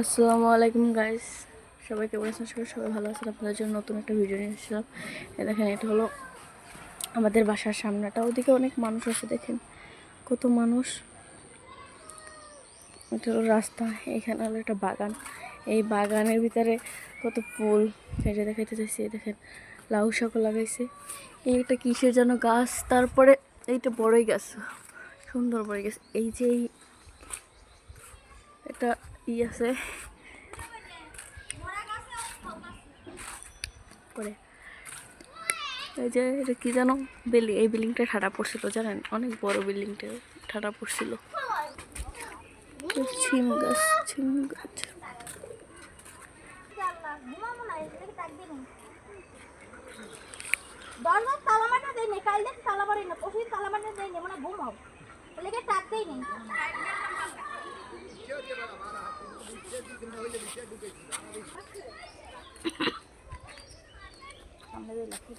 আসসালামু আলাইকুম গাইস, সবাই কেমন আছেন? সবাই ভালো আছেন? আপনাদের জন্য নতুন একটা ভিডিও নিয়ে এসেছিলাম। দেখেন, এটা হলো আমাদের বাসার সামনেটা। ওদিকে অনেক মানুষ আছে, দেখেন কত মানুষ। এটা হলো রাস্তা, এখানে হলো একটা বাগান। এই বাগানের ভিতরে কত ফুল, এটা দেখাইতে চাইছি। দেখেন লাউ শাকও লাগাইছে। এইটা কিসের যেন গাছ, তারপরে এইটা বড়ই গাছ, সুন্দর বড়ই গাছ। এই যে এটা আছে করে, এই যে এটা কি জানো বিল্ডিং, এই বিল্ডিংটা ঠাডা পড়ছিল জানেন, অনেক বড় বিল্ডিংটা ঠাডা পড়ছিল। ছিম গাছ, ছিম গাছ। দরজার তালামাটা দেই নে, কাইলে তালা মারি না, পশির তালামাটা দেই নে, মানে ঘুমাও লেগে টাক দেই নে। সামনে দিয়ে লাফি